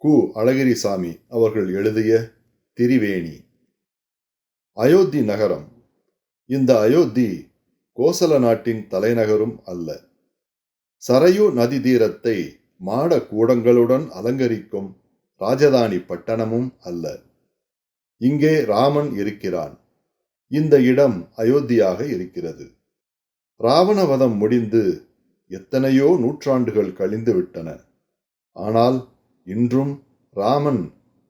கு. அழகிரிசாமி அவர்கள் எழுதிய திரிவேணி. அயோத்தி நகரம். இந்த அயோத்தி கோசல நாட்டின் தலைநகரும் அல்ல. சரையு நதி தீரத்தை மாட கூடங்களுடன் அலங்கரிக்கும் ராஜதானி பட்டணமும் அல்ல. இங்கே ராமன் இருக்கிறான். இந்த இடம் அயோத்தியாக இருக்கிறது. ராவணவதம் முடிந்து எத்தனையோ நூற்றாண்டுகள் கழிந்து விட்டன. ஆனால் இன்றும் ராமன்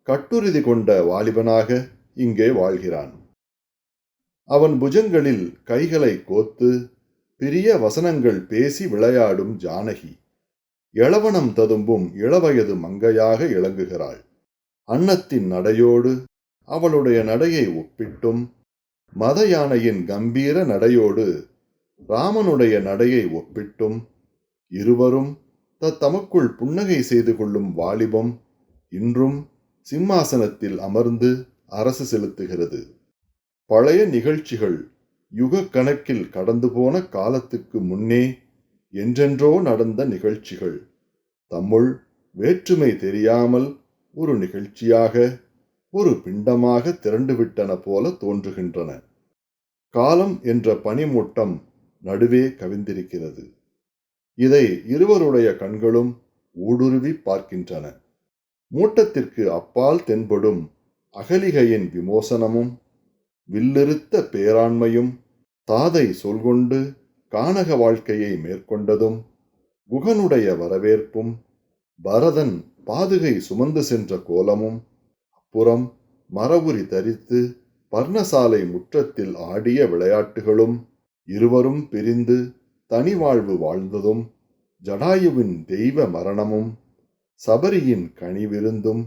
கட்டுறுதி கொண்ட வாலிபனாக இங்கே வாழ்கிறான். அவன் புஜங்களில் கைகளை கோத்து பிரிய வசனங்கள் பேசி விளையாடும் ஜானகி எளவனம் ததும்பும் இளவயது மங்கையாக இளங்குகிறாள். அன்னத்தின் நடையோடு அவளுடைய நடையை ஒப்பிட்டும், மத யானையின் கம்பீர நடையோடு ராமனுடைய நடையை ஒப்பிட்டும், இருவரும் தமக்குள் புன்னகை செய்து கொள்ளும் வாலிபம் இன்றும் சிம்மாசனத்தில் அமர்ந்து அரசு செலுத்துகிறது. பழைய நிகழ்ச்சிகள் யுக கணக்கில் கடந்து போன காலத்துக்கு முன்னே என்றென்றோ நடந்த நிகழ்ச்சிகள் தம்முள் வேற்றுமை தெரியாமல் ஒரு நிகழ்ச்சியாக, ஒரு பிண்டமாக திரண்டுவிட்டன போல தோன்றுகின்றன. காலம் என்ற பனிமூட்டம் நடுவே கவிந்திருக்கிறது. இதை இருவருடைய கண்களும் ஊடுருவி பார்க்கின்றன. மூட்டத்திற்கு அப்பால் தென்படும் அகலிகையின் விமோசனமும், வில்லிருத்த பேராண்மையும், தாதை சொல்கொண்டு கானக வாழ்க்கையை மேற்கொண்டதும், குகனுடைய வரவேற்பும், பரதன் பாதுகை சுமந்து சென்ற கோலமும், அப்புறம் மரவுரி தரித்து பர்ணசாலை முற்றத்தில் ஆடிய விளையாட்டுகளும், இருவரும் பிரிந்து தனி வாழ்வு வாழ்ந்ததும், ஜடாயுவின் தெய்வ மரணமும், சபரியின் கனிவிருந்தும்,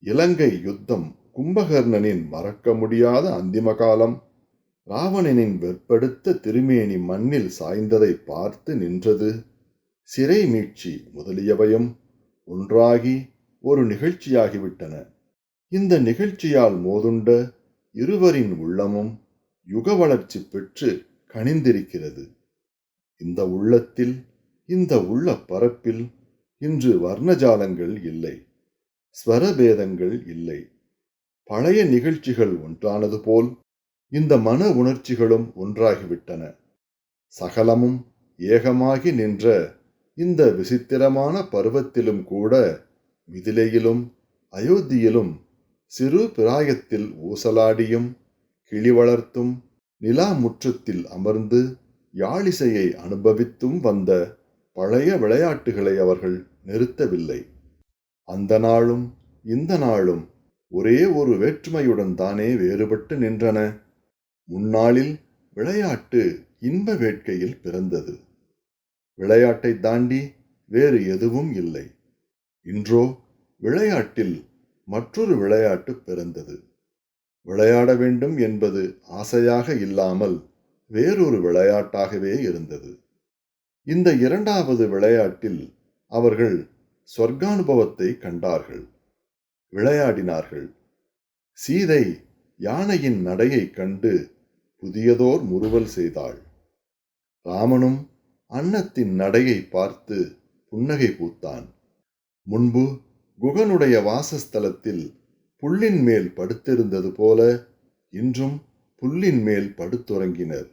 இலங்கை யுத்தம், கும்பகர்ணனின் மறக்க முடியாத அந்திம காலம், ராவணனின் வெற்படுத்த திருமேனி மண்ணில் சாய்ந்ததை பார்த்து நின்றது, சிறை மீட்சி முதலியவையும் ஒன்றாகி ஒரு நிகழ்ச்சியாகிவிட்டன. இந்த நிகழ்ச்சியால் மோதுண்ட இருவரின் உள்ளமும் யுக வளர்ச்சி பெற்று கனிந்திருக்கிறது. இந்த உள்ளத்தில், இந்த உள்ள பரப்பில் இன்று வர்ணஜாலங்கள் இல்லை, ஸ்வரபேதங்கள் இல்லை. பழைய நிகழ்ச்சிகள் ஒன்றானது போல் இந்த மன உணர்ச்சிகளும் ஒன்றாகிவிட்டன. சகலமும் ஏகமாகி நின்ற இந்த விசித்திரமான பருவத்திலும் கூட மிதிலையிலும் அயோத்தியிலும் சிறு பிராயத்தில் ஊசலாடியும் கிளி வளர்த்தும் நிலா முற்றத்தில் அமர்ந்து யாழிசையை அனுபவித்தும் வந்த பழைய விளையாட்டுகளை அவர்கள் நிறுத்தவில்லை. அந்த நாளும் இந்த நாளும் ஒரே ஒரு வேற்றுமையுடன் தானே வேறுபட்டு நின்றன. முன்னாளில் விளையாட்டு இன்ப வேட்கையில் பிறந்தது. விளையாட்டை தாண்டி வேறு எதுவும் இல்லை. இன்றோ விளையாட்டில் மற்றொரு விளையாட்டு பிறந்தது. விளையாட வேண்டும் என்பது ஆசையாக இல்லாமல் வேறொரு விளையாட்டாகவே இருந்தது. இந்த இரண்டாவது விளையாட்டில் அவர்கள் சொர்க்கானுபவத்தை கண்டார்கள், விளையாடினார்கள். சீதை யானையின் நடையை கண்டு புதியதோர் முறுவல் செய்தாள். ராமனும் அன்னத்தின் நடையை பார்த்து புன்னகை பூத்தான். முன்பு குகனுடைய வாசஸ்தலத்தில் புல்லின் மேல் படுத்திருந்தது போல இன்றும் புல்லின் மேல் படுத்துறங்கினர்.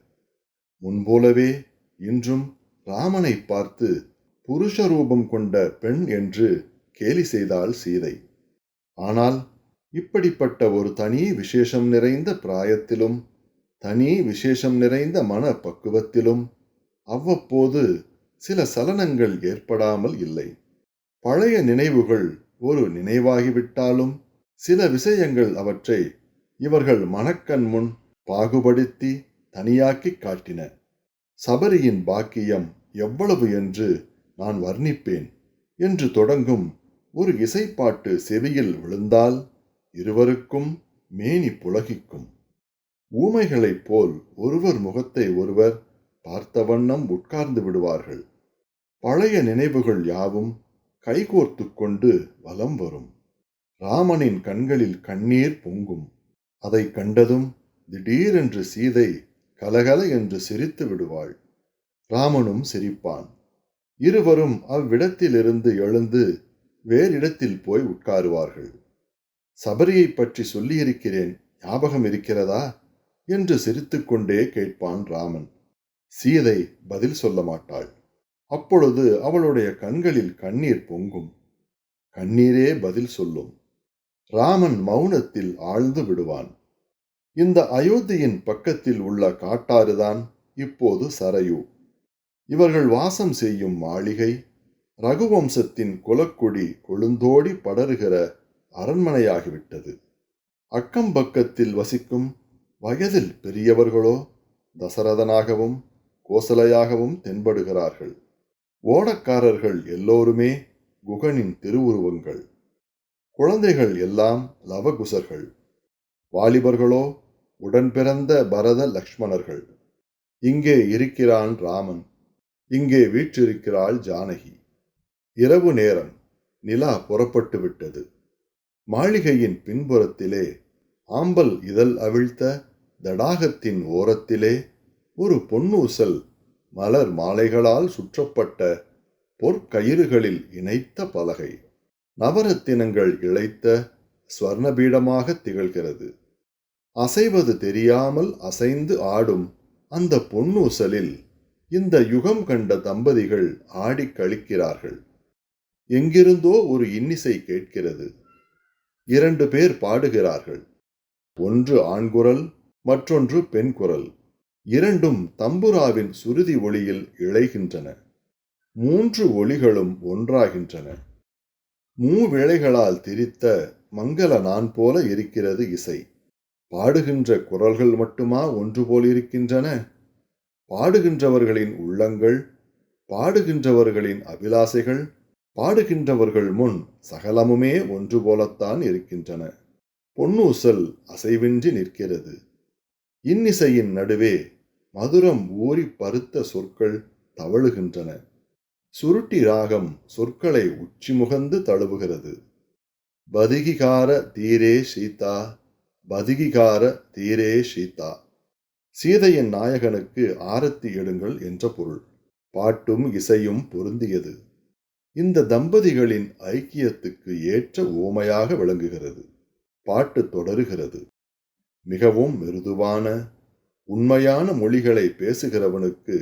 முன்போலவே இன்றும் ராமனை பார்த்து புருஷ ரூபம் கொண்ட பெண் என்று கேலி செய்தாள் சீதை. ஆனால் இப்படிப்பட்ட ஒரு தனி விசேஷம் நிறைந்த பிராயத்திலும், தனி விசேஷம் நிறைந்த மன பக்குவத்திலும் அவ்வப்போது சில சலனங்கள் ஏற்படாமல் இல்லை. பழைய நினைவுகள் ஒரு நினைவாகிவிட்டாலும் சில விஷயங்கள் அவற்றை இவர்கள் மனக்கண் முன் பாகுபடுத்தி தனியாக்கி காட்டின. சபரியின் பாக்கியம் எவ்வளவு என்று நான் வர்ணிப்பேன் என்று தொடங்கும் ஒரு இசைப்பாட்டு செவியில் விழுந்தால் இருவருக்கும் மேனி புலகிக்கும். ஊமைகளைப் போல் ஒருவர் முகத்தை ஒருவர் பார்த்த வண்ணம் உட்கார்ந்து விடுவார்கள். பழைய நினைவுகள் யாவும் கைகோர்த்து கொண்டு வலம் வரும். ராமனின் கண்களில் கண்ணீர் பொங்கும். அதை கண்டதும் திடீரென்று சீதை கலகல என்று சிரித்து விடுவாள். ராமனும் சிரிப்பான். இருவரும் அவ்விடத்திலிருந்து எழுந்து வேறிடத்தில் போய் உட்காருவார்கள். சபரியை பற்றி சொல்லியிருக்கிறேன், ஞாபகம் இருக்கிறதா என்று சிரித்துக்கொண்டே கேட்பான் ராமன். சீதை பதில் சொல்ல மாட்டாள். அப்பொழுது அவளுடைய கண்களில் கண்ணீர் பொங்கும். கண்ணீரே பதில் சொல்லும். ராமன் மௌனத்தில் ஆழ்ந்து விடுவான். இந்த அயோத்தியின் பக்கத்தில் உள்ள காட்டாறுதான் இப்போது சரையு. இவர்கள் வாசம் செய்யும் மாளிகை ரகுவம்சத்தின் குலக்கொடி கொழுந்தோடி படருகிற அரண்மனையாகிவிட்டது. அக்கம்பக்கத்தில் வசிக்கும் வயதில் பெரியவர்களோ தசரதனாகவும் கோசலையாகவும் தென்படுகிறார்கள். ஓடக்காரர்கள் எல்லோருமே குகனின் திருவுருவங்கள். குழந்தைகள் எல்லாம் லவகுசர்கள். வாலிபர்களோ உடன் பிறந்த பரத லக்ஷ்மணர்கள். இங்கே இருக்கிறான் ராமன், இங்கே வீற்றிருக்கிறாள் ஜானகி. இரவு நேரம். நிலா புறப்பட்டு விட்டது. மாளிகையின் பின்புறத்திலே ஆம்பல் இதழ் அவிழ்த்த தடாகத்தின் ஓரத்திலே ஒரு பொன்னூசல் மலர் மாலைகளால் சுற்றப்பட்ட பொற்கயிறுகளில் இணைத்த பலகை நவரத்தினங்கள் இழைத்த ஸ்வர்ணபீடமாக திகழ்கிறது. அசைவது தெரியாமல் அசைந்து ஆடும் அந்த பொன்னூசலில் இந்த யுகம் கண்ட தம்பதிகள் ஆடி கழிக்கிறார்கள். எங்கிருந்தோ ஒரு இன்னிசை கேட்கிறது. 2 பேர் பாடுகிறார்கள். ஒன்று ஆண்குரல், மற்றொன்று பெண் குரல். இரண்டும் தம்புராவின் சுருதி ஒளியில் இழைகின்றன. 3 ஒளிகளும் ஒன்றாகின்றன. மூவேளைகளால் திரித்த மங்கள நான் போல இருக்கிறது இசை. பாடுகின்ற குரல்கள் மட்டுமா ஒன்று போல் இருக்கின்றன? பாடுகின்றவர்களின் உள்ளங்கள், பாடுகின்றவர்களின் அபிலாசைகள், பாடுகின்றவர்கள் முன் சகலமுமே ஒன்று போலத்தான் இருக்கின்றன. பொன்னூசல் அசைவின்றி நிற்கிறது. இன்னிசையின் நடுவே மதுரம் ஊறி பருத்த சொற்கள் தவழுகின்றன. சுருட்டி ராகம் சொற்களை உச்சிமுகந்து தழுவுகிறது. பதிகிகார தீரே சீதா, பதிகிகார தீரே சீதா. சீதையின் நாயகனுக்கு ஆரத்தி எடுங்கள் என்ற பொருள். பாட்டும் இசையும் பொருந்தியது. இந்த தம்பதிகளின் ஐக்கியத்துக்கு ஏற்ற ஓமையாக விளங்குகிறது. பாட்டு தொடருகிறது. மிகவும் மிருதுவான உண்மையான மொழிகளை பேசுகிறவனுக்கு,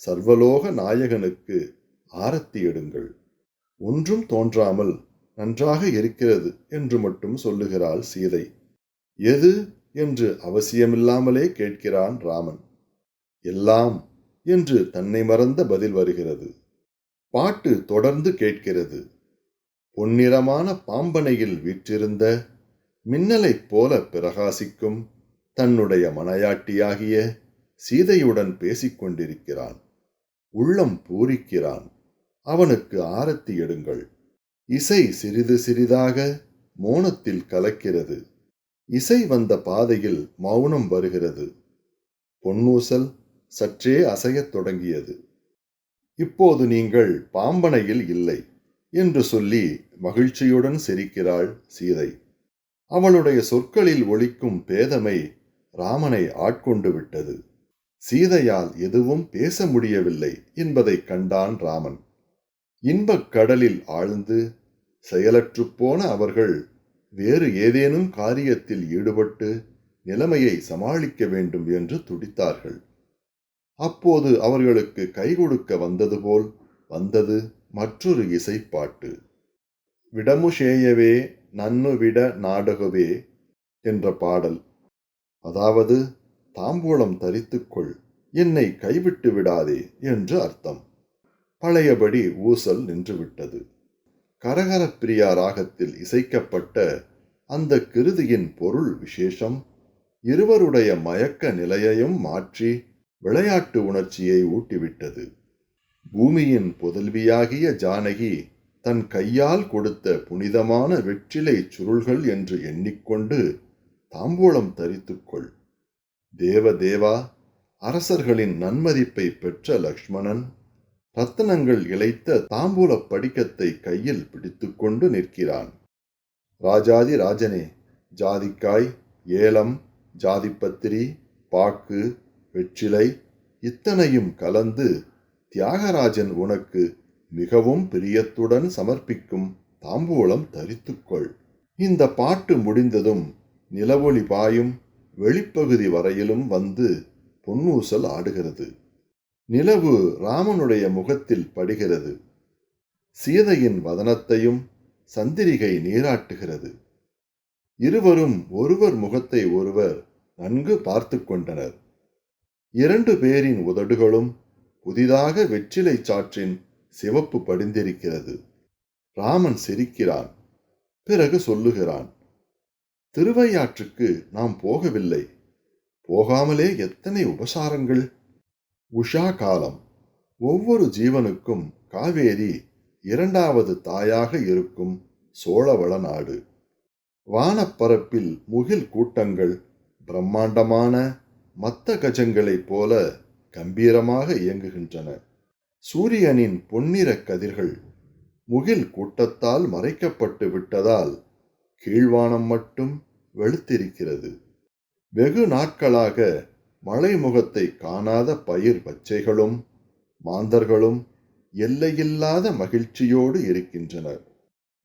சர்வலோக நாயகனுக்கு ஆரத்தி எடுங்கள். ஒன்றும் தோன்றாமல் நன்றாக இருக்கிறது என்று மட்டும் சொல்லுகிறாள் சீதை. எது என்று அவசியமில்லாமலே கேட்கிறான் ராமன். எல்லாம் என்று தன்னை மறந்த பதில் வருகிறது. பாட்டு தொடர்ந்து கேட்கிறது. பொன்னிறமான பாம்பனையில் வீற்றிருந்த மின்னலைப் போல பிரகாசிக்கும் தன்னுடைய மனையாட்டியாகிய சீதையுடன் பேசிக்கொண்டிருக்கிறான். உள்ளம் பூரிக்கிறான். அவனுக்கு ஆரத்தி எடுங்கள். இசை சிறிது சிறிதாக மௌனத்தில் கலக்கிறது. இசை வந்த பாதையில் மௌனம் வருகிறது. பொன்னூசல் சற்றே அசையத் தொடங்கியது. இப்போது நீங்கள் பாம்பனையில் இல்லை என்று சொல்லி மகிழ்ச்சியுடன் சிரிக்கிறாள் சீதை. அவளுடைய சொற்களில் ஒலிக்கும் பேதமை ராமனை ஆட்கொண்டு விட்டது. சீதையால் எதுவும் பேச முடியவில்லை என்பதை கண்டான் ராமன். இன்பக் கடலில் ஆழ்ந்து செயலற்று போன அவர்கள் வேறு ஏதேனும் காரியத்தில் ஈடுபட்டு நிலைமையை சமாளிக்க வேண்டும் என்று துடித்தார்கள். அப்போது அவர்களுக்கு கை கொடுக்க வந்தது போல் வந்தது மற்றொரு இசைப்பாட்டு. விடமுஷேயவே நன்னு விட நாடகவே என்ற பாடல். அதாவது, தாம்பூலம் தரித்துக்கொள், என்னை கைவிட்டு விடாதே என்று அர்த்தம். பழையபடி ஊசல் நின்றுவிட்டது. கரகரப்பிரியா ராகத்தில் இசைக்கப்பட்ட அந்த கிருதியின் பொருள் விசேஷம் இருவருடைய மயக்க நிலையையும் மாற்றி விளையாட்டு உணர்ச்சியை ஊட்டிவிட்டது. பூமியின் புதல்வியாகிய ஜானகி தன் கையால் கொடுத்த புனிதமான வெற்றிலை சுருள்கள் என்று எண்ணிக்கொண்டு தாம்பூலம் தரித்துக்கொள். தேவதேவா, அரசர்களின் நன்மதிப்பை பெற்ற லக்ஷ்மணன் ரத்தனங்கள் இழைத்த தாம்பூல படிக்கத்தை கையில் பிடித்துக்கொண்டு நிற்கிறான். ராஜாதி ராஜனே, ஜாதிக்காய், ஏலம், ஜாதிப்பத்திரி, பாக்கு, வெற்றிலை இத்தனையும் கலந்து தியாகராஜன் உனக்கு மிகவும் பிரியத்துடன் சமர்ப்பிக்கும் தாம்பூலம் தரித்துக்கொள். இந்த பாட்டு முடிந்ததும் நிலவொளி பாயும் வெளிப்பகுதி வரையிலும் வந்து பொன்னூசல் ஆடுகிறது. நிலவு ராமனுடைய முகத்தில் படுகிறது. சீதையின் வதனத்தையும் சந்திரிகை நீராட்டுகிறது. இருவரும் ஒருவர் முகத்தை ஒருவர் நன்கு பார்த்து கொண்டனர். 2 பேரின் உதடுகளும் புதிதாக வெற்றிலை சாற்றின் சிவப்பு படிந்திருக்கிறது. ராமன் சிரிக்கிறான். பிறகு சொல்லுகிறான், திருவையாற்றுக்கு நாம் போகவில்லை. போகாமலே எத்தனை உபசாரங்கள். உஷா காலம். ஒவ்வொரு ஜீவனுக்கும் காவேரி 2வது தாயாக இருக்கும் சோழவள நாடு. வானப்பரப்பில் முகில் கூட்டங்கள் பிரம்மாண்டமான மத்த கஜங்களைப் போல கம்பீரமாக இயங்குகின்றன. சூரியனின் பொன்னிற கதிர்கள் முகில் கூட்டத்தால் மறைக்கப்பட்டு விட்டதால் கீழ்வானம் மட்டும் வெளுத்திருக்கிறது. வெகு நாட்களாக மலைமுகத்தை காணாத பயிர் பச்சைகளும் மாந்தர்களும் எல்லையில்லாத மகிழ்ச்சியோடு இருக்கின்றனர்.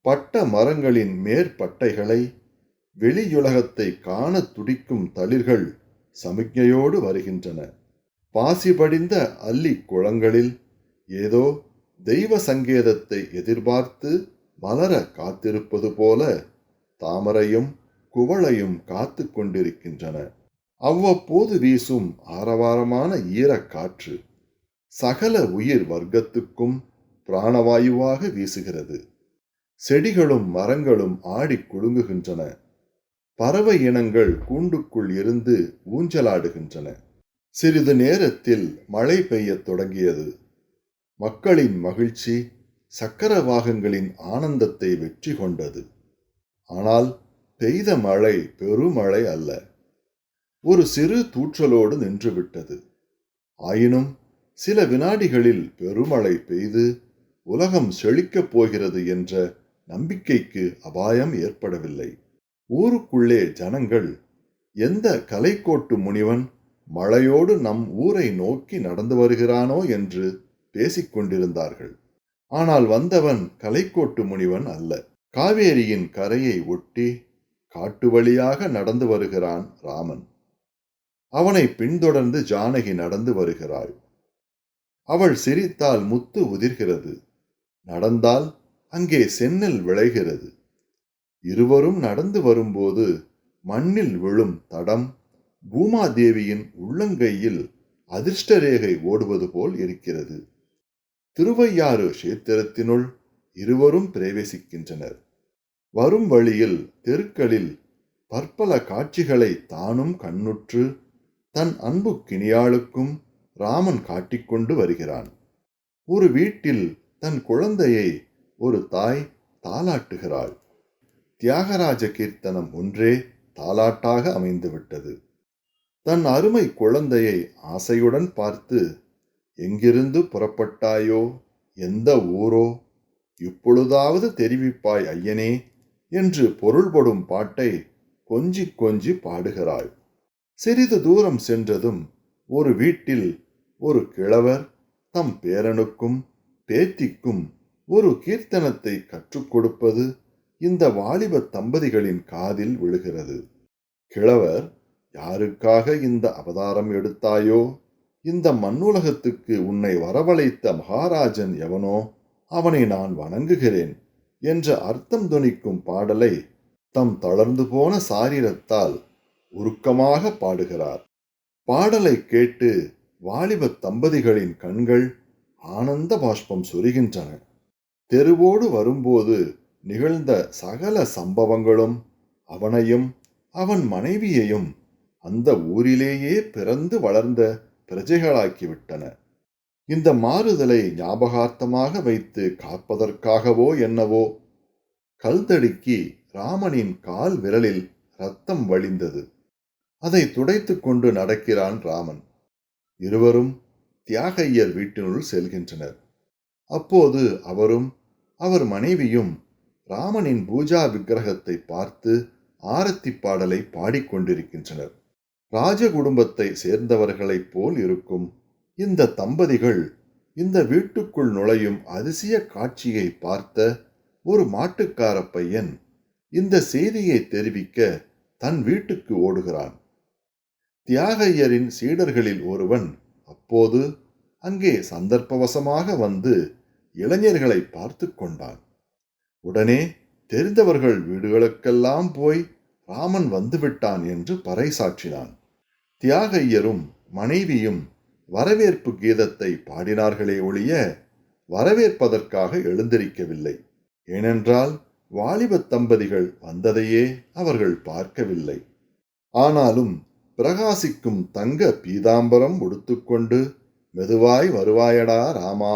பட்ட மரங்களின் மேற்பட்டைகளை வெளியுலகத்தை காண துடிக்கும் தளிர்கள் சமிக்ஞையோடு வருகின்றன. பாசி படிந்த அல்லி குளங்களில் ஏதோ தெய்வ சங்கேதத்தை எதிர்பார்த்து மலர காத்திருப்பது போல தாமரையும் குவளையும் காத்து கொண்டிருக்கின்றன. அவ்வப்போது வீசும் ஆரவாரமான ஈரக்காற்று சகல உயிர் வர்க்கத்துக்கும் பிராணவாயுவாக வீசுகிறது. செடிகளும் மரங்களும் ஆடி குலுங்குகின்றன. பறவை இனங்கள் கூண்டுக்குள் இருந்து ஊஞ்சலாடுகின்றன. சிறிது நேரத்தில் மழை பெய்யத் தொடங்கியது. மக்களின் மகிழ்ச்சி சக்கரவாகங்களின் ஆனந்தத்தை வெற்றி கொண்டது. ஆனால் பெய்த மழை பெருமழை அல்ல. ஒரு சிறு தூற்றலோடு நின்றுவிட்டது. ஆயினும் சில வினாடிகளில் பெருமழை பெய்து உலகம் செழிக்கப் போகிறது என்ற நம்பிக்கைக்கு அபாயம் ஏற்படவில்லை. ஊருக்குள்ளே ஜனங்கள் எந்த கலைக்கோட்டு முனிவன் மழையோடு நம் ஊரை நோக்கி நடந்து வருகிறானோ என்று பேசிக்கொண்டிருந்தார்கள். ஆனால் வந்தவன் கலைக்கோட்டு முனிவன் அல்ல. காவேரியின் கரையை ஒட்டி காட்டு வழியாக நடந்து வருகிறான் ராமன். அவனை பின்தொடர்ந்து ஜானகி நடந்து வருகிறாள். அவள் சிரித்தால் முத்து உதிர்கிறது. நடந்தால் அங்கே செந்நெல் விளைகிறது. இருவரும் நடந்து வரும்போது மண்ணில் விழும் தடம் பூமாதேவியின் உள்ளங்கையில் அதிர்ஷ்டரேகை ஓடுவது போல் இருக்கிறது. திருவையாறு கஷேத்திரத்தினுள் இருவரும் பிரவேசிக்கின்றனர். வரும் வழியில் தெருக்களில் பற்பல காட்சிகளை தானும் கண்ணுற்று தன் அன்பு கிணியாளுக்கும் ராமன் காட்டிக்கொண்டு வருகிறான். ஒரு வீட்டில் தன் குழந்தையை ஒரு தாய் தாலாட்டுகிறாள். தியாகராஜ கீர்த்தனம் ஒன்றே தாலாட்டாக அமைந்துவிட்டது. தன் அருமை குழந்தையை ஆசையுடன் பார்த்து, எங்கிருந்து புறப்பட்டாயோ, எந்த ஊரோ, இப்பொழுதாவது தெரிவிப்பாய் ஐயனே என்று பொருள்படும் பாட்டை கொஞ்சி கொஞ்சி பாடுகிறாள். சிறிது தூரம் சென்றதும் ஒரு வீட்டில் ஒரு கிழவர் தம் பேரனுக்கும் பேத்திக்கும் ஒரு கீர்த்தனத்தை கற்றுக் கொடுப்பது இந்த வாலிப தம்பதிகளின் காதில் விழுகிறது. கிழவர், யாருக்காக இந்த அவதாரம் எடுத்தாயோ, இந்த மண்ணுலகத்துக்கு உன்னை வரவழைத்த மகாராஜன் எவனோ அவனை நான் வணங்குகிறேன் என்ற அர்த்தம் தொனிக்கும் பாடலை தம் தளர்ந்து போன சாரீரத்தால் உருக்கமாக பாடுகிறார். பாடலை கேட்டு வாலிப தம்பதிகளின் கண்கள் ஆனந்த பாஷ்பம் சொரிகின்றன. தெருவோடு வரும்போது நிகழ்ந்த சகல சம்பவங்களும் அவனையும் அவன் மனைவியையும் அந்த ஊரிலேயே பிறந்து வளர்ந்த பிரஜைகளாக்கிவிட்டன. இந்த மாறுதலை ஞாபகார்த்தமாக வைத்து காப்பதற்காகவோ என்னவோ கல்தடுக்கி ராமனின் கால் விரலில் இரத்தம் வழிந்தது. அதை துடைத்து கொண்டு நடக்கிறான் ராமன். இருவரும் தியாகையர் வீட்டினுள் செல்கின்றனர். அப்போது அவரும் அவர் மனைவியும் ராமனின் பூஜா விக்கிரகத்தை பார்த்து ஆரத்தி பாடலை பாடிக்கொண்டிருக்கின்றனர். ராஜ குடும்பத்தை சேர்ந்தவர்களைப் போல் இருக்கும் இந்த தம்பதிகள் இந்த வீட்டுக்குள் நுழையும் அதிசய காட்சியை பார்த்த ஒரு மாட்டுக்கார பையன் இந்த செய்தியை தெரிவிக்க தன் வீட்டுக்கு ஓடுகிறான். தியாகையரின் சீடர்களில் ஒருவன் அப்போது அங்கே சந்தர்ப்பவசமாக வந்து இளைஞர்களை பார்த்து கொண்டான். உடனே தெரிந்தவர்கள் வீடுகளுக்கெல்லாம் போய் ராமன் வந்துவிட்டான் என்று பறைசாற்றினான். தியாகையரும் மனைவியும் வரவேற்பு கீதத்தை பாடினார்களே ஒழிய வரவேற்பதற்காக எழுந்திருக்கவில்லை. ஏனென்றால் வாலிபத் தம்பதிகள் வந்ததையே அவர்கள் பார்க்கவில்லை. ஆனாலும் பிரகாசிக்கும் தங்க பீதாம்பரம் உடுத்துக்கொண்டு மெதுவாய் வருவாயடா ராமா,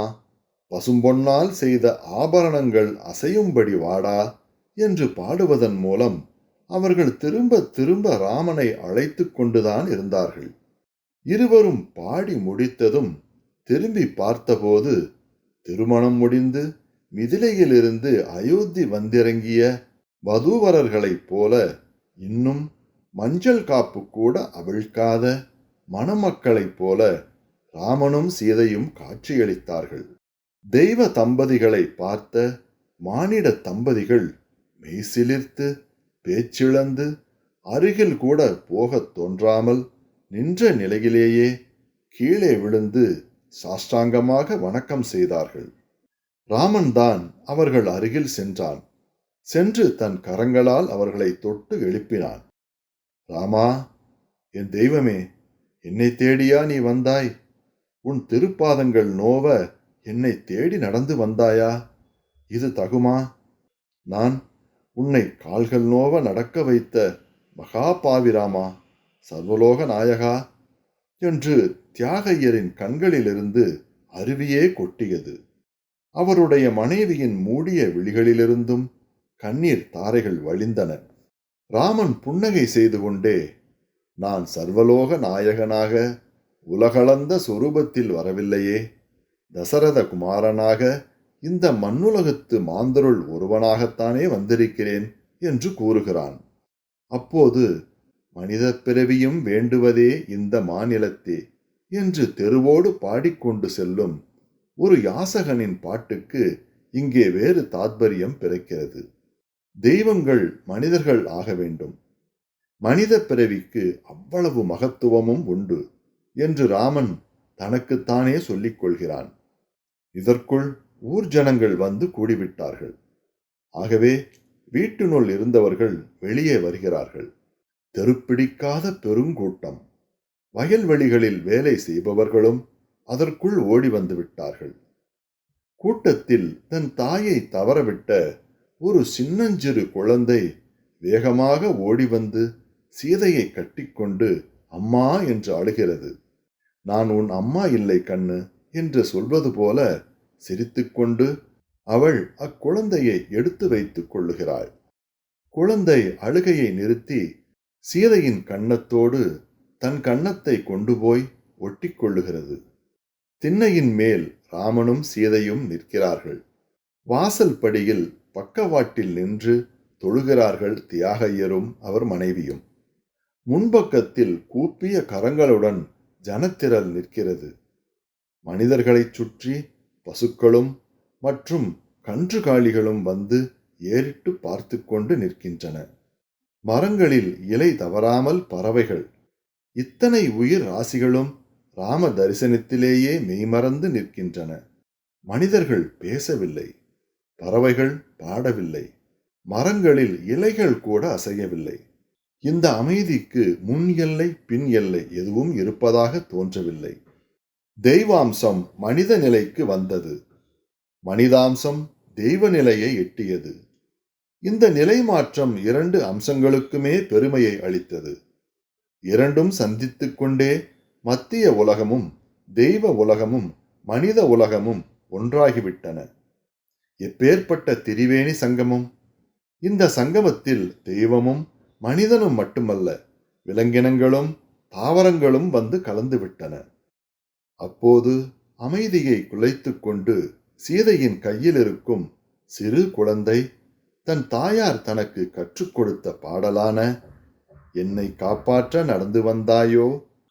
பசும்பொன்னால் செய்த ஆபரணங்கள் அசையும்படி வாடா என்று பாடுவதன் மூலம் அவர்கள் திரும்ப திரும்ப ராமனை அழைத்து கொண்டுதான் இருந்தார்கள். இருவரும் பாடி முடித்ததும் திரும்பி பார்த்தபோது திருமணம் முடிந்து மிதிலையிலிருந்து அயோத்தி வந்திறங்கிய வதூவரர்களைப் போல இன்னும் மஞ்சள் காப்பு கூட அவிழ்க்காத மணமக்களைப் போல ராமனும் சீதையும் காட்சியளித்தார்கள். தெய்வ தம்பதிகளை பார்த்த மானிட தம்பதிகள் மெய்சிலிர்த்து பேச்சிழந்து அருகில் கூட போகத் தோன்றாமல் நின்ற நிலையிலேயே கீழே விழுந்து சாஷ்டாங்கமாக வணக்கம் செய்தார்கள். ராமன் தான் அவர்கள் அருகில் சென்றான். சென்று தன் கரங்களால் அவர்களை தொட்டு எழுப்பினான். ராமா, என் தெய்வமே, என்னை தேடியா நீ வந்தாய்? உன் திருப்பாதங்கள் நோவ என்னை தேடி நடந்து வந்தாயா? இது தகுமா? நான் உன்னை கால்கள் நோவ நடக்க வைத்த மகா பாவிராமா, சர்வலோக நாயகா என்று தியாகையரின் கண்களிலிருந்து அருவியே கொட்டியது. அவருடைய மனைவியின் மூடிய விழிகளிலிருந்தும் கண்ணீர் தாரைகள் வழிந்தன. ராமன் புன்னகை செய்து கொண்டே, நான் சர்வலோக நாயகனாக உலகளந்த சொரூபத்தில் வரவில்லையே, தசரத குமாரனாக இந்த மண்ணுலகத்து மாந்தருள் ஒருவனாகத்தானே வந்திருக்கிறேன் என்று கூறுகிறான். அப்போது மனித பிறவியும் வேண்டுவதே இந்த மாநிலத்தே என்று தெருவோடு பாடிக்கொண்டு செல்லும் ஒரு யாசகனின் பாட்டுக்கு இங்கே வேறு தாத்பரியம் பிறக்கிறது. தெய்வங்கள் மனிதர்கள் ஆக வேண்டும், மனித பிறவிக்கு அவ்வளவு மகத்துவமும் உண்டு என்று ராமன் தனக்குத்தானே சொல்லிக் கொள்கிறான். இதற்குள் ஊர் ஜனங்கள் வந்து கூடிவிட்டார்கள். ஆகவே வீட்டினுள் இருந்தவர்கள் வெளியே வருகிறார்கள். தெருப்பிடிக்காத பெருங்கூட்டம். வயல்வெளிகளில் வேலை செய்பவர்களும் அதற்குள் ஓடி வந்து விட்டார்கள். கூட்டத்தில் தன் தாயை தவறவிட்ட ஒரு சின்னஞ்சிறு குழந்தை வேகமாக ஓடி வந்து சீதையை கட்டிக்கொண்டு அம்மா என்று அழுகிறது. நான் உன் அம்மா இல்லை கண்ணு என்று சொல்வது போல சிரித்துக்கொண்டு அவள் அக்குழந்தையை எடுத்து வைத்துக் கொள்ளுகிறாள். குழந்தை அழுகையை நிறுத்தி சீதையின் கன்னத்தோடு தன் கன்னத்தை கொண்டு போய் ஒட்டிக் கொள்ளுகிறது. திண்ணையின் மேல் ராமனும் சீதையும் நிற்கிறார்கள். வாசல் படியில் பக்கவாட்டில் நின்று தொழுகிறார்கள் தியாகையரும் அவர் மனைவியும். முன்பக்கத்தில் கூப்பிய கரங்களுடன் ஜனத்திரள் நிற்கிறது. மனிதர்களைச் சுற்றி பசுக்களும் மற்றும் கன்றுகாலிகளும் வந்து ஏறிட்டு பார்த்து கொண்டு நிற்கின்றன. மரங்களில் இலை தவறாமல் பறவைகள். இத்தனை உயிர் ராசிகளும் ராம தரிசனத்திலேயே மெய்மறந்து நிற்கின்றன. மனிதர்கள் பேசவில்லை, பறவைகள் பாடவில்லை, மரங்களில் இலைகள் கூட அசையவில்லை. இந்த அமைதிக்கு முன் எல்லை பின் எல்லை எதுவும் இருப்பதாக தோன்றவில்லை. தெய்வாம்சம் மனித நிலைக்கு வந்தது, மனிதாம்சம் தெய்வ நிலையை எட்டியது. இந்த நிலை மாற்றம் இரண்டு அம்சங்களுக்குமே பெருமையை அளித்தது. இரண்டும் சந்தித்துக் கொண்டே மத்திய உலகமும் தெய்வ உலகமும் மனித உலகமும் ஒன்றாகிவிட்டன. எப்பேற்பட்ட திரிவேணி சங்கமம்! இந்த சங்கமத்தில் தெய்வமும் மனிதனும் மட்டுமல்ல, விலங்கினங்களும் தாவரங்களும் வந்து கலந்துவிட்டன. அப்போது அமைதியை குலைத்து கொண்டு சீதையின் கையில் இருக்கும் சிறு குழந்தை தன் தாயார் தனக்கு கற்றுக் கொடுத்த பாடலான என்னை காப்பாற்ற நடந்து வந்தாயோ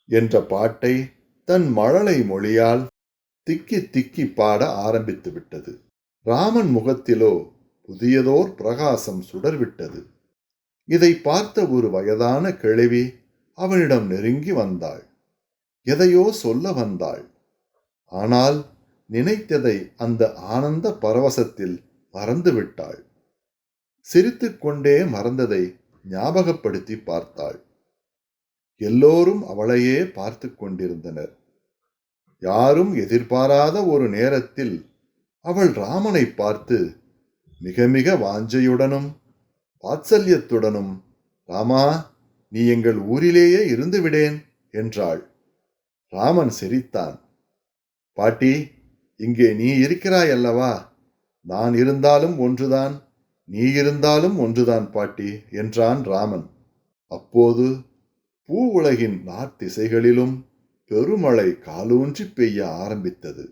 என்ற பாட்டை தன் மழலை மொழியால் திக்கி திக்கி பாட ஆரம்பித்து விட்டது. ராமன் முகத்திலோ புதியதோர் பிரகாசம் சுடர்விட்டது. இதை பார்த்த ஒரு வயதான கிழவி அவனிடம் நெருங்கி வந்தாள். எதையோ சொல்ல வந்தாள். ஆனால் நினைத்ததை அந்த ஆனந்த பரவசத்தில் மறந்துவிட்டாள். சிரித்துக்கொண்டே மறந்ததை ஞாபகப்படுத்தி பார்த்தாள். எல்லோரும் அவளையே பார்த்து கொண்டிருந்தனர். யாரும் எதிர்பாராத ஒரு நேரத்தில் அவள் ராமனை பார்த்து மிக மிக வாஞ்சையுடனும் வாத்சல்யத்துடனும், ராமா, நீ எங்கள் ஊரிலேயே இருந்து விடேன் என்றாள். ராமன் சிரித்தான். பாட்டி, இங்கே நீ இருக்கிறாய் அல்லவா? நான் இருந்தாலும் ஒன்றுதான், நீ இருந்தாலும் ஒன்றுதான் பாட்டி என்றான் ராமன். அப்போது பூ உலகின் நாற்திசைகளிலும் பெருமழை காலூன்றி பெய்ய ஆரம்பித்தது.